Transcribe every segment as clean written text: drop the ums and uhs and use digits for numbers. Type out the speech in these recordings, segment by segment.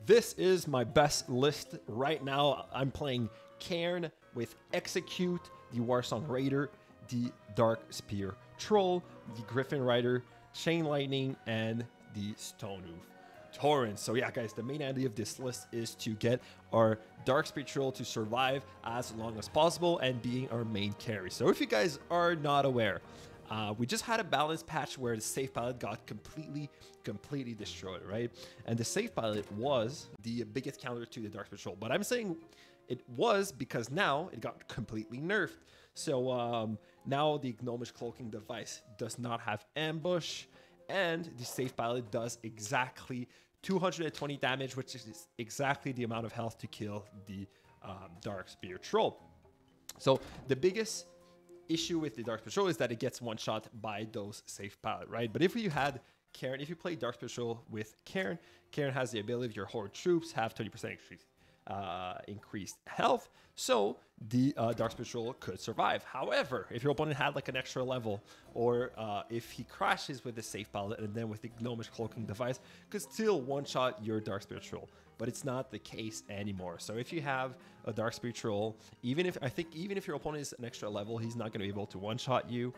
This is my best list right now. I'm playing Cairne with Execute, the Warsong Raider, the Darkspear Troll, the Griffin Rider, Chain Lightning, and the Stonehoof Tauren. So yeah, guys, the main idea of this list is to get our Darkspear Troll to survive as long as possible and being our main carry. So if you guys are not aware, we just had a balance patch where the safe pilot got completely destroyed, right? And the safe pilot was the biggest counter to the Darkspear Troll. But I'm saying it was because now it got completely nerfed. So now the Grommash cloaking device does not have ambush, and the safe pilot does exactly 220 damage, which is exactly the amount of health to kill the Darkspear Troll. So the biggest issue with the Darkspear Troll is that it gets one shot by those safe pilot, right? But if you had Cairne, if you play Darkspear Troll with Cairne, Cairne has the ability of your horde troops have 20% increased health, so the Darkspear Troll could survive. However, if your opponent had like an extra level, or if he crashes with the safe pilot and then with the Grommash cloaking device, could still one-shot your Darkspear Troll. But it's not the case anymore. So if you have a Darkspear Troll, even if your opponent is an extra level, he's not going to be able to one-shot you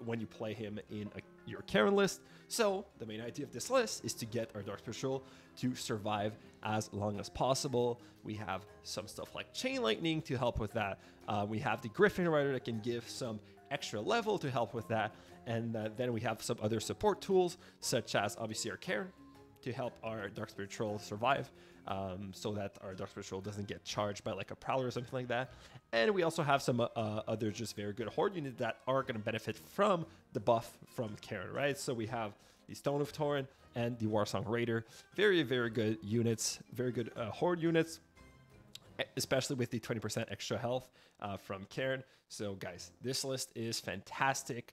when you play him in your Cairne list. So the main idea of this list is to get our Darkspear Troll to survive as long as possible. We have some stuff like Chain Lightning to help with that. We have the Griffin Rider that can give some extra level to help with that. And then we have some other support tools, such as obviously our Cairne, to help our Darkspear Troll survive, so that our Darkspear Troll doesn't get charged by like a Prowler or something like that. And we also have some other just very good Horde units that are going to benefit from the buff from Cairne, right? So we have the Stonehoof Tauren and the Warsong Raider. Very, very good units, very good Horde units, especially with the 20% extra health from Cairne. So guys, this list is fantastic.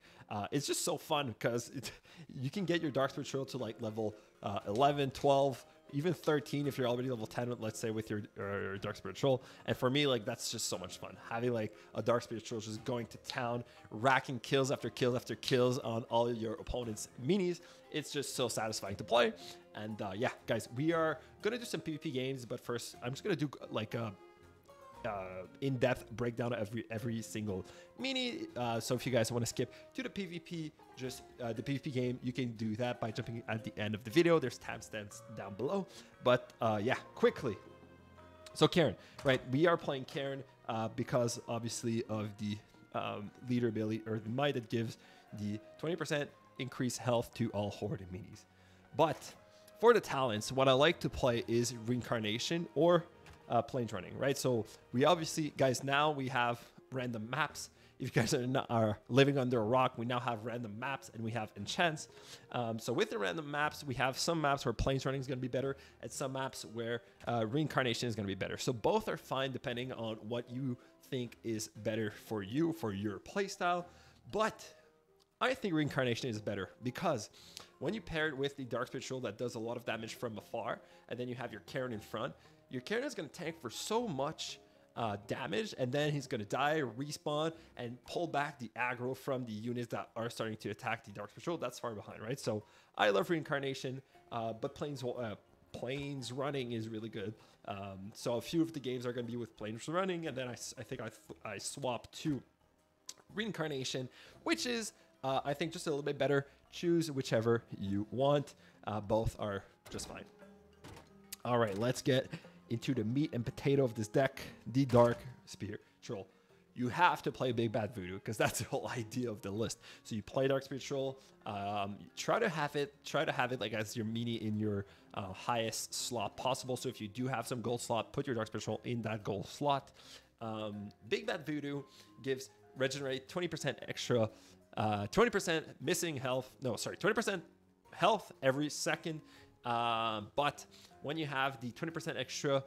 It's just so fun because you can get your Darkspear Troll to like level 11, 12, even 13 if you're already level 10, let's say, with your Darkspear Troll. And for me, like, that's just so much fun. Having like a Darkspear Troll just going to town, racking kills after kills after kills on all of your opponent's minis. It's just so satisfying to play. And yeah, guys, we are gonna do some PvP games, but first I'm just gonna do like a in-depth breakdown of every single mini. So if you guys want to skip to the PvP, just the PvP game, you can do that by jumping at the end of the video. There's timestamps down below. But yeah, quickly. So Cairne, right? We are playing Cairne because obviously of the leader ability, or the might, that gives the 20% increased health to all Horde minis. But for the talents, what I like to play is Reincarnation or Plains Running, right? So we obviously, guys, now we have random maps. If you guys are living under a rock, we now have random maps and we have enchants. So with the random maps, we have some maps where Plains Running is going to be better and some maps where Reincarnation is going to be better. So both are fine depending on what you think is better for you, for your playstyle. But I think Reincarnation is better because when you pair it with the Darkspear Troll that does a lot of damage from afar, and then you have your Cairne in front, your Cairne is going to tank for so much damage, and then he's going to die, respawn, and pull back the aggro from the units that are starting to attack the Darkspear Troll. That's far behind, right? So I love Reincarnation, but Plains Running is really good. So a few of the games are going to be with Plains Running, and then I think I swap to Reincarnation, which is I think just a little bit better. Choose whichever you want. Both are just fine. All right, let's get into the meat and potato of this deck, the Darkspear Troll. You have to play Big Bad Voodoo because that's the whole idea of the list. So you play Darkspear Troll, try to have it like as your mini in your highest slot possible. So if you do have some gold slot, put your Darkspear Troll in that gold slot. Big Bad Voodoo gives regenerate 20% extra, 20% missing health. No, sorry, 20% health every second. But when you have the 20% extra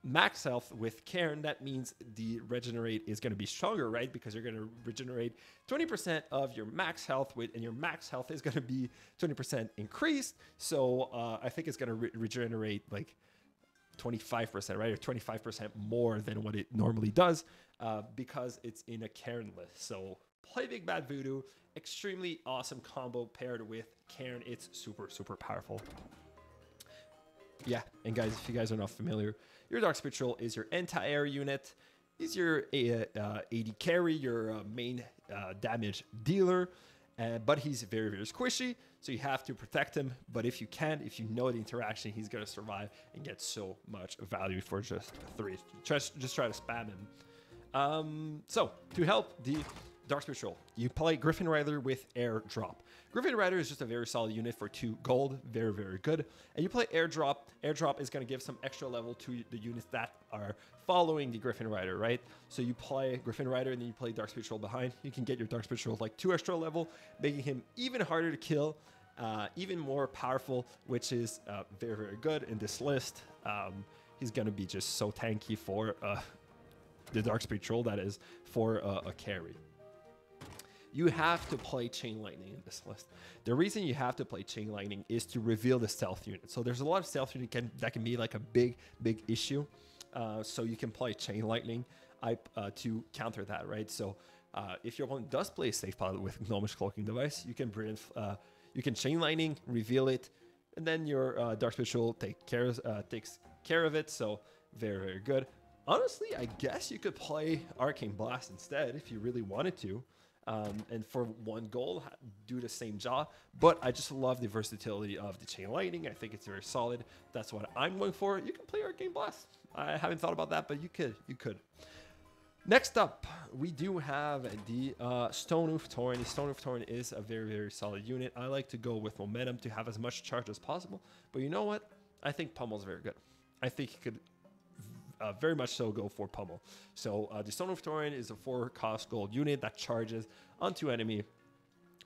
max health with Cairne, that means the regenerate is going to be stronger, right? Because you're going to regenerate 20% of your max health and your max health is going to be 20% increased. So I think it's going to regenerate like 25%, right? Or 25% more than what it normally does because it's in a Cairne list. So play Big Bad Voodoo. Extremely awesome combo paired with Cairne. It's super, super powerful. Yeah, and guys, if you guys are not familiar, your Darkspear Troll is your anti-air unit. He's your AD carry, your main damage dealer, but he's very, very squishy, so you have to protect him. But if you can't, if you know the interaction, he's going to survive and get so much value for just 3. Just try to spam him. So, to help the Darkspear Troll, you play Griffin Rider with Airdrop. Griffin Rider is just a very solid unit for 2 gold, very, very good. And you play Airdrop. Airdrop is going to give some extra level to the units that are following the Griffin Rider, right? So you play Griffin Rider and then you play Darkspear Troll behind. You can get your Darkspear Troll like 2 extra level, making him even harder to kill, even more powerful, which is very, very good in this list. He's going to be just so tanky for the Darkspear Troll, that is, for a carry. You have to play Chain Lightning in this list. The reason you have to play Chain Lightning is to reveal the stealth unit. So there's a lot of stealth unit that can be like a big issue. So you can play Chain Lightning to counter that, right? So if your opponent does play a safe pilot with Grommash Cloaking Device, you can you can Chain Lightning, reveal it, and then your Darkspear Troll takes care of it. So very, very good. Honestly, I guess you could play Arcane Blast instead if you really wanted to. And for 1 gold, do the same job. But I just love the versatility of the Chain Lightning. I think it's very solid. That's what I'm going for. You can play Arcane Blast. I haven't thought about that, but you could. Next up, we do have the Stonehoof Tauren. The Stonehoof Tauren is a very, very solid unit. I like to go with momentum to have as much charge as possible. But you know what? I think Pummel's very good. I think he could very much so go for Pummel. So the Stonehoof Tauren is a 4-cost gold unit that charges onto enemy.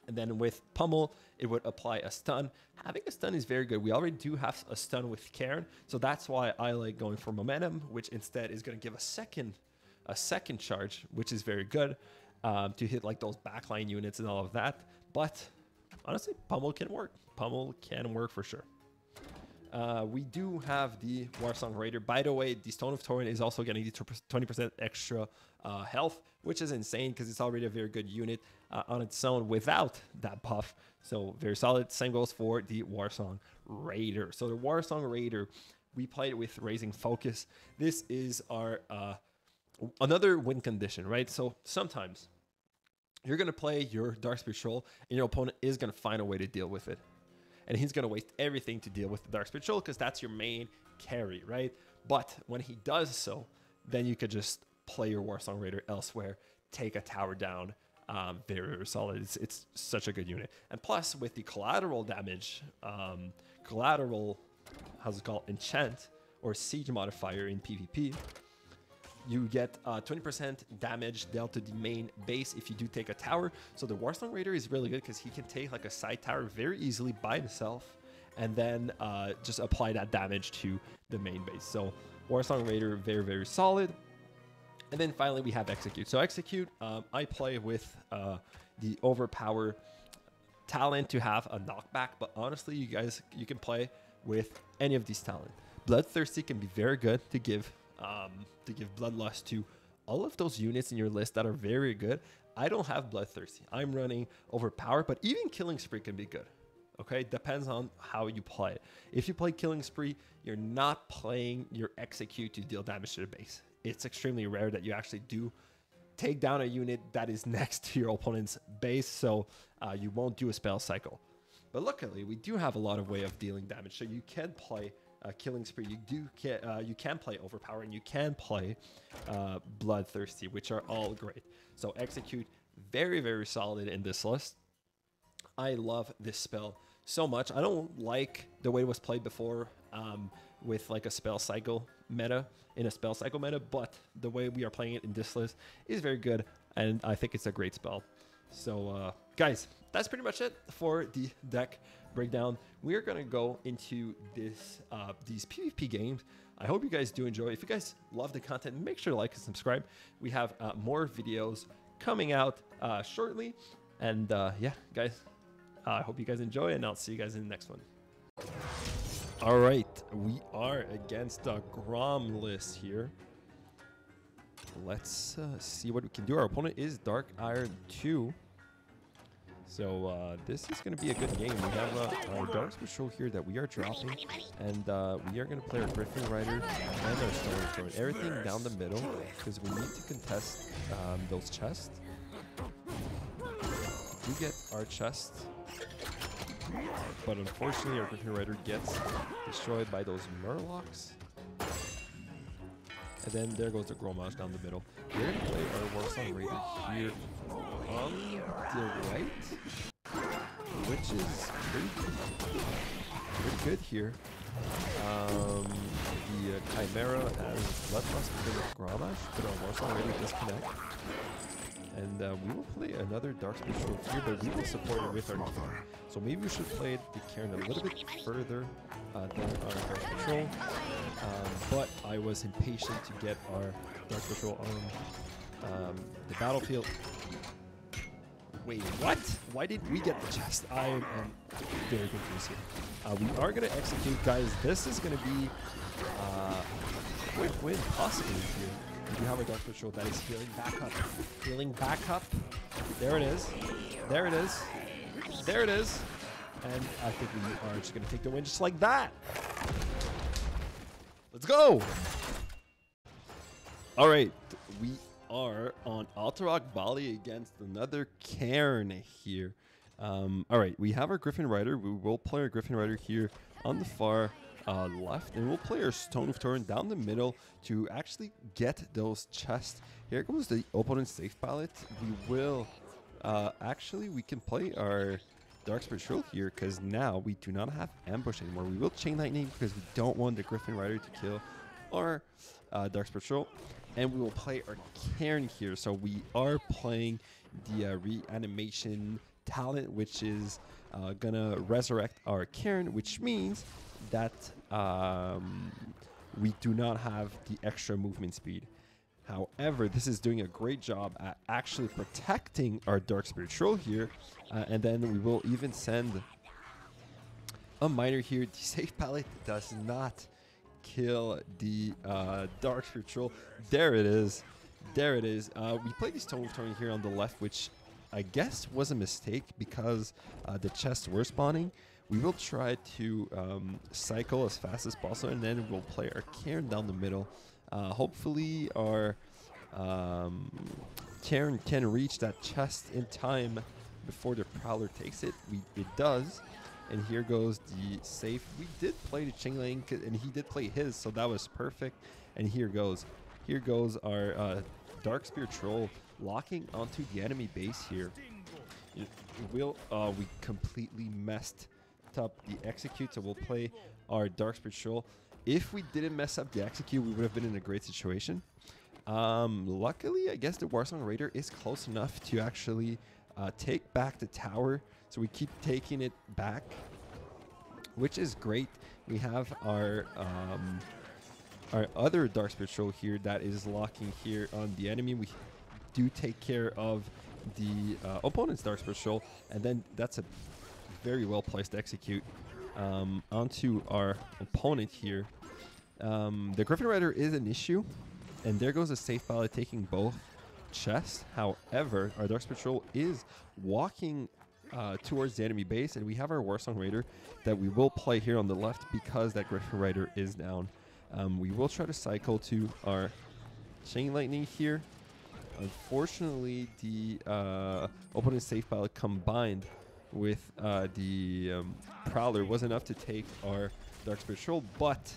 And then with Pummel, it would apply a stun. Having a stun is very good. We already do have a stun with Cairne. So that's why I like going for momentum, which instead is going to give a second charge, which is very good to hit like those backline units and all of that. But honestly, Pummel can work. Pummel can work for sure. We do have the Warsong Raider. By the way, the Stonehoof Tauren is also getting the 20% extra health, which is insane because it's already a very good unit on its own without that buff. So very solid. Same goes for the Warsong Raider. So the Warsong Raider, we played it with Raising Focus. This is our another win condition, right? So sometimes you're going to play your Darkspear Troll and your opponent is going to find a way to deal with it. And he's going to waste everything to deal with the Darkspear Troll because that's your main carry, right? But when he does so, then you could just play your Warsong Raider elsewhere, take a tower down. Very, very solid. It's such a good unit. And plus, with the collateral damage, how's it called? Enchant or Siege modifier in PvP, you get 20% damage dealt to the main base if you do take a tower. So the Warsong Raider is really good because he can take like a side tower very easily by himself and then just apply that damage to the main base. So Warsong Raider, very, very solid. And then finally we have Execute. So Execute, I play with the Overpower talent to have a knockback, but honestly, you can play with any of these talent. Bloodthirsty can be very good to give Bloodlust to all of those units in your list that are very good. I don't have Bloodthirsty. I'm running Overpower, but even Killing Spree can be good. Okay, depends on how you play it. If you play Killing Spree, you're not playing your Execute to deal damage to the base. It's extremely rare that you actually do take down a unit that is next to your opponent's base, so you won't do a spell cycle. But luckily, we do have a lot of way of dealing damage, so you can play Killing Spree, you can play Overpower, and you can play Bloodthirsty, which are all great. So Execute, very, very solid in this list. I love this spell so much. I don't like the way it was played before with like a spell cycle meta, but the way we are playing it in this list is very good, and I think it's a great spell. So guys, that's pretty much it for the deck breakdown. We are going to go into these PvP games. I hope you guys do enjoy. If you guys love the content, make sure to like and subscribe. We have more videos coming out shortly. And yeah, guys, I hope you guys enjoy, and I'll see you guys in the next one. All right, we are against the Grom list here. Let's see what we can do. Our opponent is Dark Iron 2. So this is going to be a good game. We have our Darkspear Patrol here that we are dropping, and we are going to play our Griffin Rider and our Stone Throne. Everything down the middle, because we need to contest those chests. We get our chest, but unfortunately our Griffin Rider gets destroyed by those murlocs. And then there goes the Grommash down the middle. We're going to play our Warcraft Raider here on the right, which is pretty good here. The Chimera has Bloodlust because of Grommash, but our Warcraft Raider disconnect. And we will play another Darkspear Patrol here, but we will support it with our Cairne. So maybe we should play the Cairne a little bit further than our Darkspear Patrol. But I was impatient to get our Darkspear Patrol on the battlefield. Wait, what? Why did we get the chest? I am very confused here. We are going to execute, guys. This is going to be a quick win, possibly here. We do have a Darkspear Patrol that is healing back up. Healing back up. There it is. There it is. There it is. And I think we are just going to take the win just like that. Let's go. All right. We are on Alterac Bali against another Cairne here. All right. We have our Griffin Rider. We will play our Griffin Rider here on the far left, and we'll play our Stone of Turin down the middle to actually get those chests. Here goes the opponent's safe palette. We will actually, we can play our Darkspear Patrol here because now we do not have ambush anymore. We will chain lightning because we don't want the Griffin Rider to kill our Darkspear Patrol, and we will play our Cairne here. So we are playing the reanimation talent, which is gonna resurrect our Cairne, which means that we do not have the extra movement speed. However, this is doing a great job at actually protecting our Darkspear Patrol here, and then we will even send a miner here. The safe palette does not kill the Darkspear Patrol. There it is. There it is. We played the Stone of Turin here on the left, which I guess was a mistake because the chests were spawning. We will try to cycle as fast as possible, and then we'll play our Cairne down the middle. Hopefully our Cairne can reach that chest in time before the Prowler takes it. It does. And here goes the safe. We did play the chain link, and he did play his, so that was perfect. And here goes our Darkspear Troll locking onto the enemy base here. We completely messed up the execute, so we'll play our Darkspear Troll. If we didn't mess up the execute, we would have been in a great situation. Luckily, I guess the Warsong Raider is close enough to actually take back the tower, so we keep taking it back, which is great. We have our other Darkspear Patrol here that is locking here on the enemy. We do take care of the opponent's Darkspear Patrol, and then that's a very well placed execute onto our opponent here. The Griffin Rider is an issue, and there goes a safe palette taking both chests. However, our Darkspear Patrol is walking towards the enemy base, and we have our Warsong Raider that we will play here on the left because that Griffin Rider is down. We will try to cycle to our Chain Lightning here. Unfortunately, the opponent's safe palette combined with the Prowler was enough to take our Darkspear Patrol, but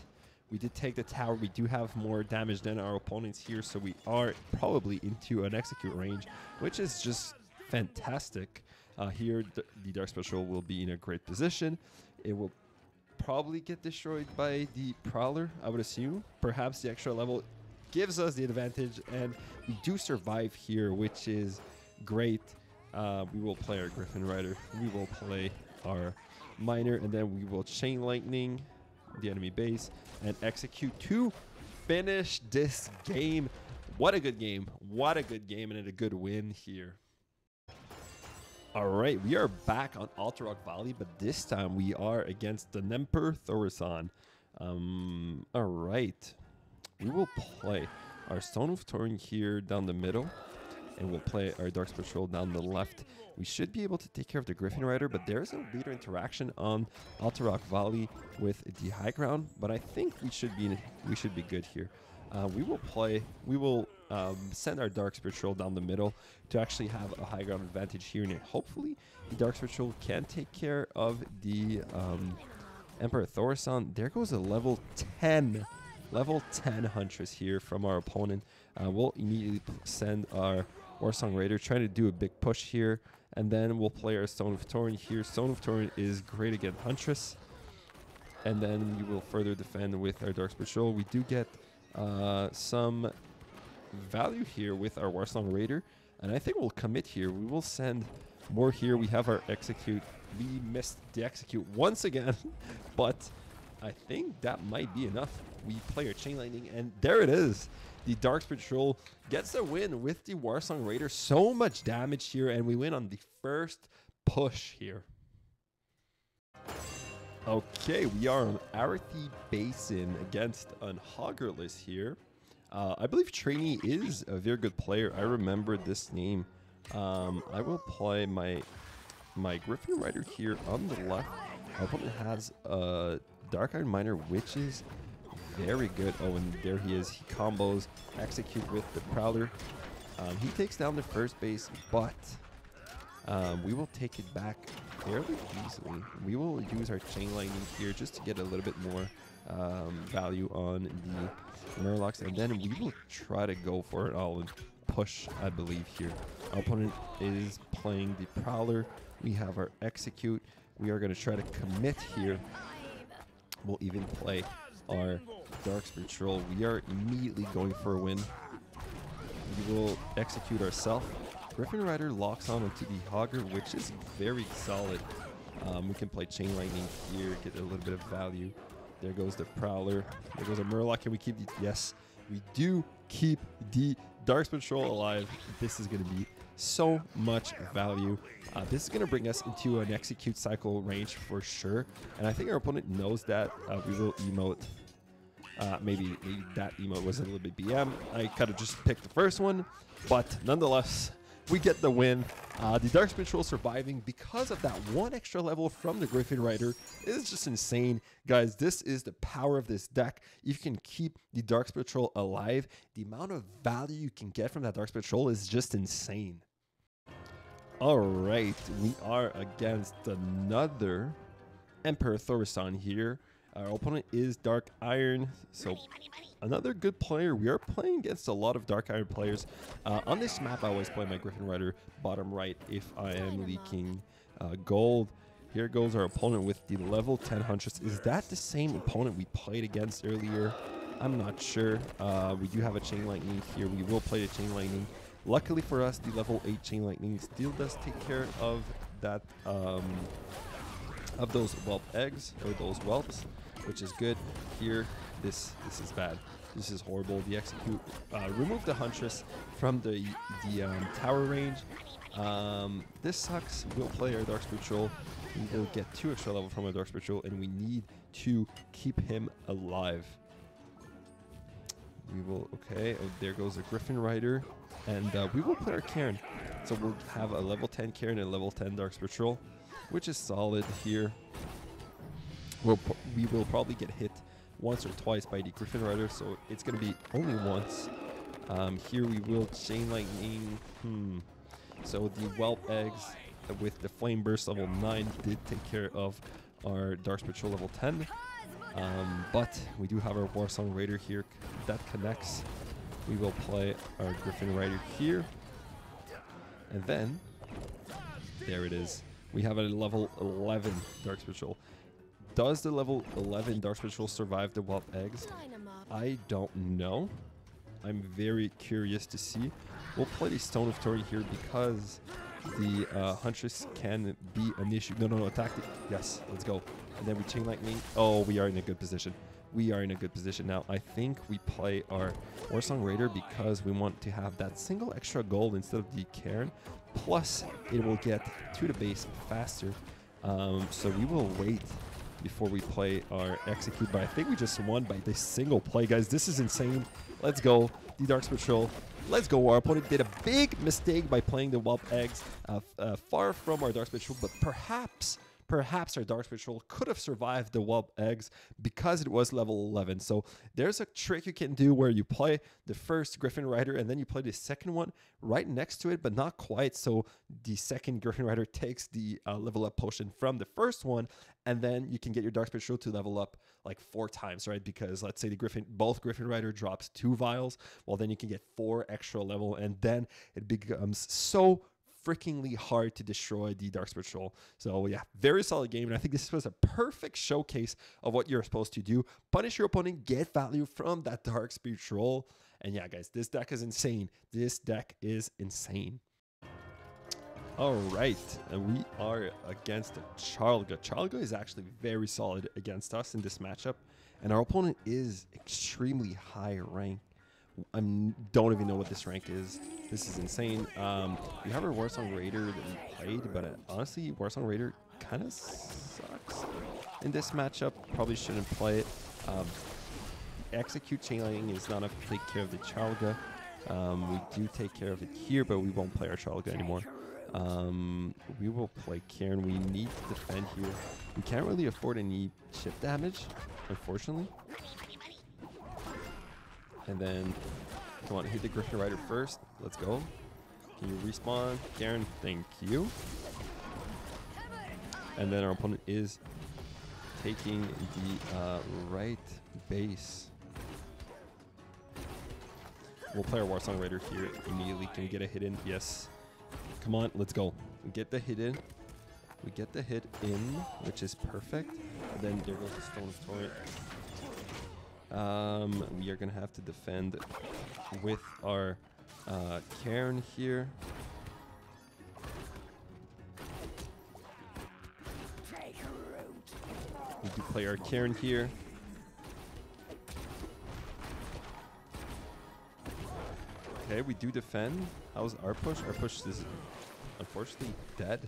we did take the tower. We do have more damage than our opponents here, so we are probably into an execute range, which is just fantastic. Here, the Darkspear Patrol will be in a great position. It will probably get destroyed by the Prowler, I would assume. Perhaps the extra level gives us the advantage, and we do survive here, which is great. We will play our Griffin Rider. We will play our Miner, and then we will Chain Lightning the enemy base and execute to finish this game. What a good game. What a good game, and a good win here. All right, we are back on Alterac Valley, but this time we are against the Nemper Thaurissan. All right, we will play our Stone of Turin here down the middle, and we'll play our Darkspear Patrol down the left. We should be able to take care of the Griffin Rider, but there's a leader interaction on Alterac Valley with the high ground, but I think we should be good here. We will send our Darkspear Patrol down the middle to actually have a high ground advantage here, and hopefully the Darkspear Patrol can take care of the Emperor Thaurissan. There goes a level 10 Huntress here from our opponent. We'll immediately send our Warsong Raider, trying to do a big push here, and then we'll play our Stone of Tauren here. Stone of Tauren is great against Huntress, and then we will further defend with our Darkspear Patrol. We do get some value here with our Warsong Raider, and I think we'll commit here. We will send more here. We have our Execute. We missed the Execute once again, but I think that might be enough. We play our Chain Lightning, and there it is. The Darkspear Patrol gets a win with the Warsong Raider. So much damage here, and we win on the first push here. Okay, we are on Arathi Basin against an Hoggerless here. I believe Trainee is a very good player. I remember this name. I will play my Griffin Rider here on the left. Our opponent has a Dark Iron Miner, which is very good. Oh, and there he is. He combos Execute with the Prowler. He takes down the first base, but we will take it back fairly easily. We will use our Chain Lightning here just to get a little bit more value on the Murlocs, and then we will try to go for an all-in push, I believe, here. Our opponent is playing the Prowler. We have our Execute. We are going to try to commit here. We'll even play our Darkspear Patrol. We are immediately going for a win. We will Execute ourselves. Griffin Rider locks on into the Hogger, which is very solid. We can play Chain Lightning here, get a little bit of value. There goes the Prowler. There goes a Murloc. Can we keep the... Yes, we do keep the Darkspear Patrol alive. This is going to be so much value. This is going to bring us into an Execute cycle range for sure, and I think our opponent knows that. We will emote. Maybe that emote was a little bit BM. I kind of just picked the first one, but nonetheless, we get the win. The Darkspear Patrol surviving because of that one extra level from the Griffin Rider is just insane. Guys, this is the power of this deck. If you can keep the Darkspear Patrol alive, the amount of value you can get from that Darkspear Patrol is just insane. All right, we are against another Emperor Thaurissan here. Our opponent is Dark Iron, so another good player. We are playing against a lot of Dark Iron players. On this map, I always play my Griffin Rider bottom right if I am leaking gold. Here goes our opponent with the level 10 Huntress. Is that the same opponent we played against earlier? I'm not sure. We do have a Chain Lightning here. We will play the Chain Lightning. Luckily for us, the level 8 Chain Lightning still does take care of that, of those whelp eggs, or those whelps, which is good. Here, this is bad. This is horrible. The Execute, remove the Huntress from the tower range. This sucks. We'll play our Darkspear Patrol. We will get 2 extra level from our Darkspear Patrol, and we need to keep him alive. We will, okay, oh, there goes a Griffin Rider, and we will play our Cairne. So we'll have a level 10 Cairne and a level 10 Darkspear Patrol, which is solid here. We will probably get hit once or twice by the Griffin Rider, so it's going to be only once. Here we will Chain Lightning. So the Whelp Eggs with the Flame Burst level 9 did take care of our Darkspear Patrol level 10. But we do have our Warsong Raider here that connects. We will play our Griffin Rider here. And then, there it is. We have a level 11 Darkspear Patrol. Does the level 11 Darkspear Patrol survive the Whelp Eggs? I don't know. I'm very curious to see. We'll play the Stone of Tauren here because the Huntress can be an issue. No, attack it. Yes, let's go. And then we Chain Lightning. Oh, we are in a good position. We are in a good position now. I think we play our Warsong Raider because we want to have that single extra gold instead of the Cairne. Plus, it will get to the base faster. So we will wait before we play our Execute. But I think we just won by this single play, guys. This is insane. Let's go. The Darkspear Patrol Let's go. Our opponent did a big mistake by playing the Whelp Eggs far from our Darkspear Troll, but perhaps our Darkspear Troll could have survived the Whelp Eggs because it was level 11. So there's a trick you can do where you play the first Griffin Rider and then you play the second one right next to it, but not quite. So the second Griffin Rider takes the level up potion from the first one, and then you can get your Darkspear Troll to level up like 4 times, right? Because let's say both Griffin Rider drops 2 vials, well then you can get 4 extra level, and then it becomes so freakingly hard to destroy the Darkspear Troll. So yeah, very solid game, and I think this was a perfect showcase of what you're supposed to do. Punish your opponent, get value from that Darkspear Troll, and yeah, guys, this deck is insane. This deck is insane. All right, and we are against Charlga. Charlga is actually very solid against us in this matchup, and our opponent is extremely high rank. I don't even know what this rank is. This is insane. We have our Warsong Raider that we played, but honestly, Warsong Raider kind of sucks in this matchup. Probably shouldn't play it. Execute Chain Lightning is not enough to take care of the Charlga. We do take care of it here, but we won't play our Charlga anymore. We will play Cairne. We need to defend here. We can't really afford any chip damage, unfortunately. And then, come on, hit the Griffin Rider first. Let's go. Can you respawn? Cairne, thank you. And then our opponent is taking the right base. We'll play our Warsong Raider here immediately. Can we get a hit in? Yes. Come on, let's go. Get the hit in. We get the hit in, which is perfect. And then there goes the Stone of Torrent. We are going to have to defend with our Cairne here. We do play our Cairne here. Okay, we do defend. How's our push? Our push is unfortunately dead.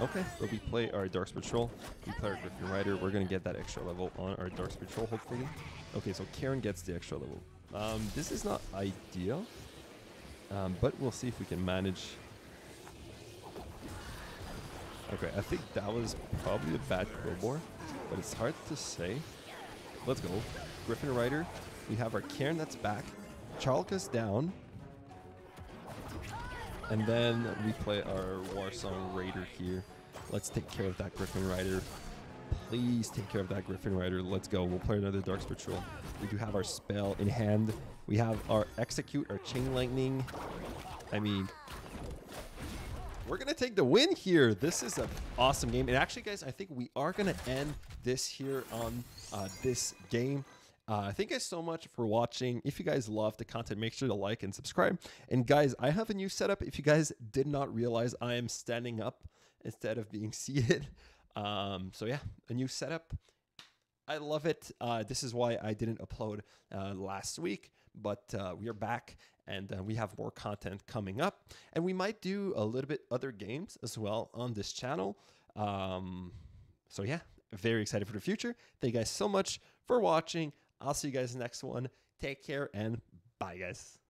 Okay, but we play our Darkspear Troll. We play our Griffin Rider. We're going to get that extra level on our Darkspear Troll, hopefully. Okay, so Cairne gets the extra level. This is not ideal, but we'll see if we can manage. Okay, I think that was probably a bad crowbar, but it's hard to say. Let's go. Griffin Rider. We have our Cairne that's back. Charlga's down. And then we play our Warsong Raider here. Let's take care of that Griffin Rider. Please take care of that Griffin Rider. Let's go. We'll play another Darkspear Troll. We do have our spell in hand. We have our Execute, our Chain Lightning. I mean, we're going to take the win here. This is an awesome game. And actually, guys, I think we are going to end this here on this game. Thank you guys so much for watching. If you guys love the content, make sure to like and subscribe. And guys, I have a new setup. If you guys did not realize, I am standing up instead of being seated. So yeah, a new setup. I love it. This is why I didn't upload last week, but we are back, and we have more content coming up. And we might do a little bit other games as well on this channel. So yeah, very excited for the future. Thank you guys so much for watching. I'll see you guys next one. Take care and bye, guys.